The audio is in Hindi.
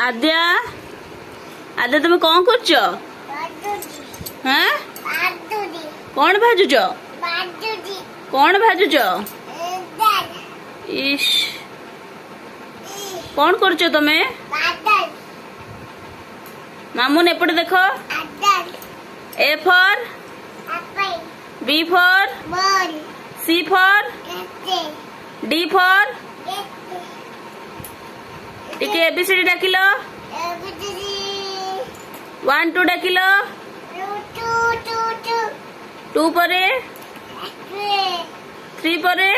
आद्या आद्या तुम कौन कर कौन भाजुच कौन भाजुच इश कौन कर तुमे मामून एपटे देख A for B for C for D for टिके एबीसीडी डाकिल 1 2 डाकिल 2 परे 3 परे